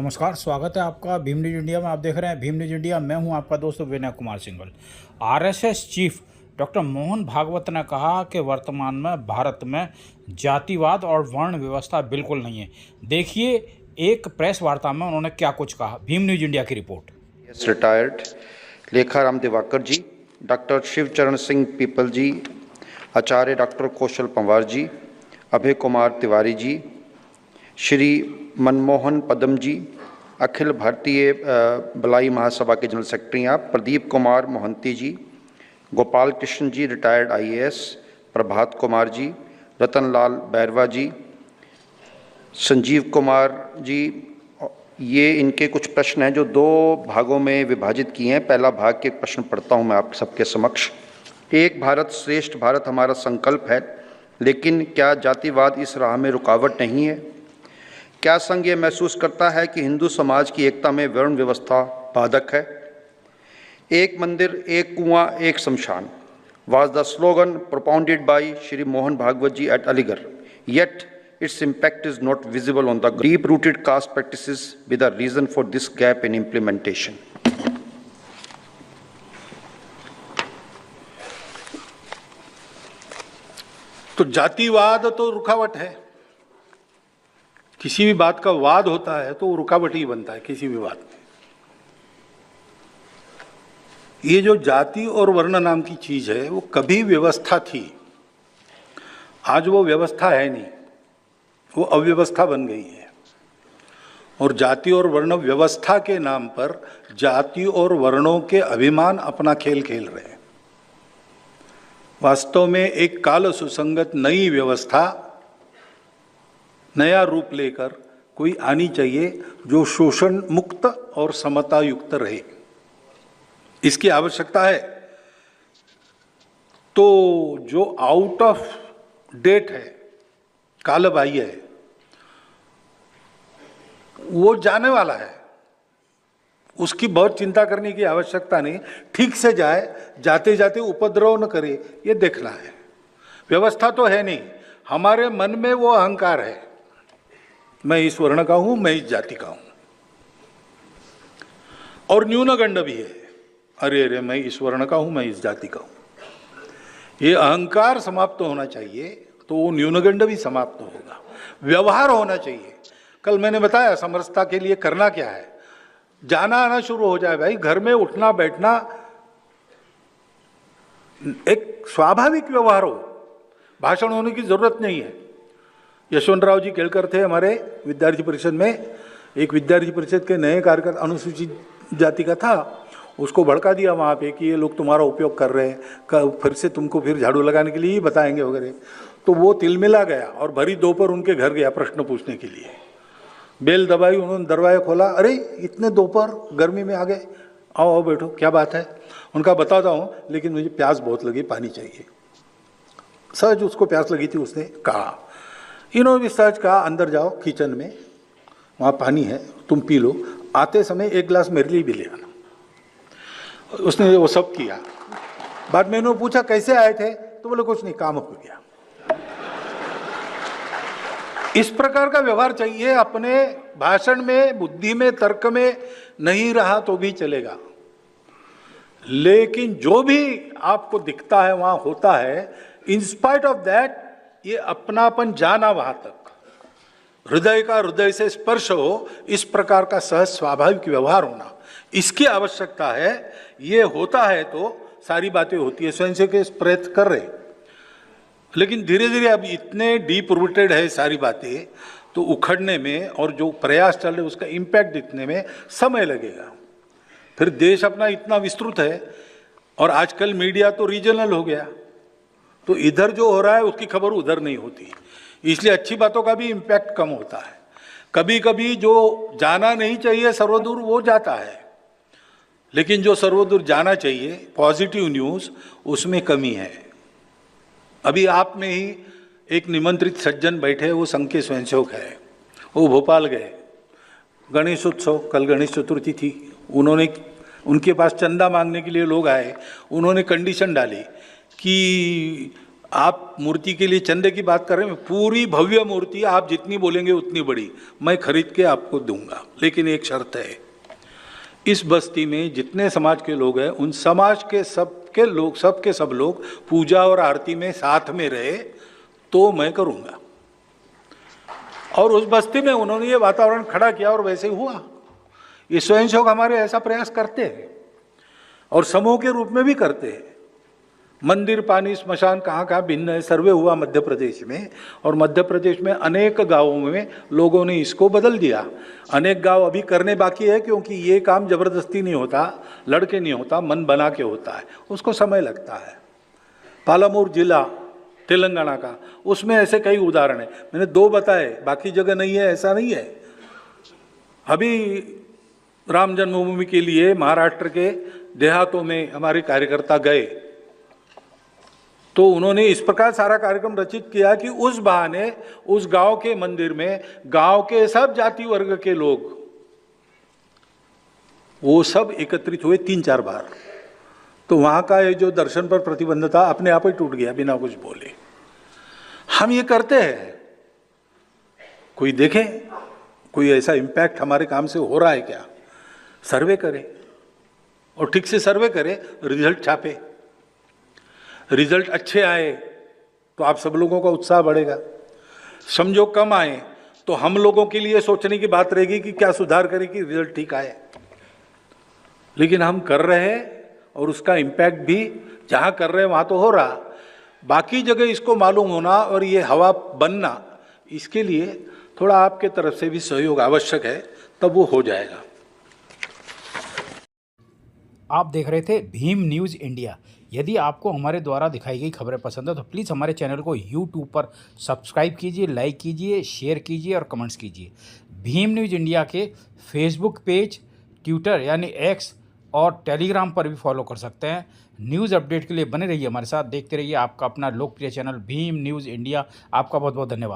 नमस्कार, स्वागत है आपका भीम न्यूज इंडिया में। आप देख रहे हैं भीम न्यूज इंडिया। मैं हूं आपका दोस्त Vinay Kumar Singhal. RSS chief doctor Mohan Bhagwat ने कहा कि वर्तमान में भारत में जातिवाद और वर्ण व्यवस्था बिल्कुल नहीं है। देखिए एक प्रेस वार्ता में उन्होंने क्या कुछ कहा। भीम न्यूज इंडिया की रिपोर्ट। रिटायर्ड लेखाराम दिवाकर जी, डॉक्टर शिवचरण सिंह पीपल जी, आचार्य डॉक्टर कौशल पंवार जी, अभय कुमार तिवारी जी, श्री मनमोहन पदम जी, अखिल भारतीय बलाई महासभा के जनरल सेक्रेटरी आप, प्रदीप कुमार मोहंती जी, गोपाल कृष्ण जी रिटायर्ड आईएएस, प्रभात कुमार जी, रतनलाल बैरवा जी, संजीव कुमार जी। ये इनके कुछ प्रश्न हैं जो दो भागों में विभाजित किए हैं। पहला भाग के प्रश्न पढ़ता हूं मैं आप सबके समक्ष। एक भारत श्रेष्ठ भारत हमारा संकल्प है, लेकिन क्या जातिवाद इस राह में रुकावट नहीं है? क्या संघ ये महसूस करता है कि हिंदू समाज की एकता में वर्ण व्यवस्था बाधक है? एक मंदिर, एक कुआं, एक शमशान was the slogan propounded by Shri Mohan Bhagwat ji at Aligarh. Yet its impact is not visible on the deep-rooted caste practices, with a reason for this gap in implementation. तो जातिवाद तो रुकावट है। किसी भी बात का वाद होता है तो वो रुकावट ही बनता है किसी भी बात में। ये जो जाति और वर्ण नाम की चीज है वो कभी व्यवस्था थी, आज वो व्यवस्था है नहीं, वो अव्यवस्था बन गई है। और जाति और वर्ण व्यवस्था के नाम पर जाति और वर्णों के अभिमान अपना खेल खेल रहे हैं। वास्तव में एक काल सुसंगत नई व्यवस्था, नया रूप लेकर कोई आनी चाहिए जो शोषण मुक्त और समता युक्त रहे, इसकी आवश्यकता है। तो जो आउट ऑफ डेट है, कालबाह्य है, वो जाने वाला है, उसकी बहुत चिंता करने की आवश्यकता नहीं। ठीक से जाए, जाते जाते उपद्रव न करे, ये देखना है। व्यवस्था तो है नहीं, हमारे मन में वो अहंकार है, मैं इस वर्ण का हूं, मैं इस जाति का हूं। और न्यूनगंड भी है, अरे अरे मैं इस वर्ण का हूं, मैं इस जाति का हूं। ये अहंकार समाप्त होना चाहिए, तो वो न्यूनगंड भी समाप्त होगा। व्यवहार होना चाहिए। कल मैंने बताया समरसता के लिए करना क्या है। जाना आना शुरू हो जाए भाई, घर में उठना बैठना एक स्वाभाविक व्यवहार हो, भाषण होने की जरूरत नहीं है। यशवंतराव जी केलकर थे हमारे विद्यार्थी परिषद में, एक विद्यार्थी परिषद के नए कार्यकर्ता अनुसूचित जाति का था, उसको भड़का दिया वहाँ पे कि ये लोग तुम्हारा उपयोग कर रहे हैं, फिर से तुमको फिर झाड़ू लगाने के लिए ही बताएंगे वगैरह। तो वो तिलमिला गया और भरी दोपहर उनके घर गया प्रश्न पूछने के लिए। बेल दबाई, उन्होंने दरवाजा खोला, अरे इतने दोपहर गर्मी में आ गए, आओ आओ बैठो, क्या बात है? उनका बताता हूँ, लेकिन मुझे प्यास बहुत लगी, पानी चाहिए। सहज उसको प्यास लगी थी, उसने कहा, इन्होंने भी सहज कहा, अंदर जाओ किचन में, वहाँ पानी है, तुम पी लो, आते समय एक गिलास मेरे लिए भी ले आना। उसने वो सब किया। बाद में इन्होंने पूछा कैसे आए थे, तो बोले कुछ नहीं, काम हो गया। इस प्रकार का व्यवहार चाहिए। अपने भाषण में, बुद्धि में, तर्क में नहीं रहा तो भी चलेगा, लेकिन जो भी आपको दिखता है वहां होता है, इन स्पाइट ऑफ दैट ये अपनापन जाना वहां तक, हृदय का हृदय से स्पर्श हो, इस प्रकार का सहज स्वाभाविक व्यवहार होना, इसकी आवश्यकता है। ये होता है तो सारी बातें होती है। स्वयं से के प्रयत्न कर रहे, लेकिन धीरे धीरे अब इतने डीप रूटेड है सारी बातें, तो उखड़ने में और जो प्रयास चल रहे उसका इम्पैक्ट दिखने में समय लगेगा। फिर देश अपना इतना विस्तृत है, और आजकल मीडिया तो रीजनल हो गया, तो इधर जो हो रहा है उसकी खबर उधर नहीं होती, इसलिए अच्छी बातों का भी इम्पैक्ट कम होता है। कभी कभी जो जाना नहीं चाहिए सर्वदूर वो जाता है, लेकिन जो सर्वदूर जाना चाहिए पॉजिटिव न्यूज़, उसमें कमी है। अभी आप में ही एक निमंत्रित सज्जन बैठे, वो संघ के स्वयंसेवक है, वो भोपाल गए, गणेश उत्सव, कल गणेश चतुर्थी थी, उन्होंने उनके पास चंदा मांगने के लिए लोग आए, उन्होंने कंडीशन डाली कि आप मूर्ति के लिए चंदे की बात कर रहे हैं, पूरी भव्य मूर्ति आप जितनी बोलेंगे उतनी बड़ी मैं खरीद के आपको दूंगा, लेकिन एक शर्त है, इस बस्ती में जितने समाज के लोग हैं उन समाज के सब लोग पूजा और आरती में साथ में रहे तो मैं करूंगा। और उस बस्ती में उन्होंने ये वातावरण खड़ा किया और वैसे ही हुआ। ये स्वयंसेवक हमारे ऐसा प्रयास करते हैं और समूह के रूप में भी करते हैं। मंदिर, पानी, स्मशान कहाँ कहाँ भिन्न है। सर्वे हुआ मध्य प्रदेश में, और मध्य प्रदेश में अनेक गांवों में लोगों ने इसको बदल दिया। अनेक गांव अभी करने बाकी है, क्योंकि ये काम जबरदस्ती नहीं होता, लड़के नहीं होता, मन बना के होता है, उसको समय लगता है। पालामूर जिला तेलंगाना का, उसमें ऐसे कई उदाहरण है, मैंने 2 बताए, बाकी जगह नहीं है, ऐसा नहीं है। अभी राम जन्मभूमि के लिए महाराष्ट्र के देहातों में हमारे कार्यकर्ता गए तो उन्होंने इस प्रकार सारा कार्यक्रम रचित किया कि उस बहाने उस गांव के मंदिर में गांव के सब जाति वर्ग के लोग वो सब एकत्रित हुए 3-4 बार। तो वहां का ये जो दर्शन पर प्रतिबंध था अपने आप ही टूट गया बिना कुछ बोले। हम ये करते हैं, कोई देखे कोई ऐसा इम्पैक्ट हमारे काम से हो रहा है क्या? सर्वे करे और ठीक से सर्वे करे, रिजल्ट छापे। रिजल्ट अच्छे आए तो आप सब लोगों का उत्साह बढ़ेगा। समझो कम आए तो हम लोगों के लिए सोचने की बात रहेगी कि क्या सुधार करें कि रिजल्ट ठीक आए। लेकिन हम कर रहे हैं और उसका इम्पैक्ट भी जहां कर रहे हैं वहां तो हो रहा, बाकी जगह इसको मालूम होना और ये हवा बनना, इसके लिए थोड़ा आपके तरफ से भी सहयोग आवश्यक है, तब वो हो जाएगा। आप देख रहे थे भीम न्यूज़ इंडिया। यदि आपको हमारे द्वारा दिखाई गई खबरें पसंद है तो प्लीज़ हमारे चैनल को यूट्यूब पर सब्सक्राइब कीजिए, लाइक कीजिए, शेयर कीजिए और कमेंट्स कीजिए। भीम न्यूज़ इंडिया के फेसबुक पेज, ट्विटर यानी एक्स और टेलीग्राम पर भी फॉलो कर सकते हैं। न्यूज़ अपडेट के लिए बने रहिए हमारे साथ, देखते रहिए आपका अपना लोकप्रिय चैनल भीम न्यूज़ इंडिया। आपका बहुत बहुत धन्यवाद।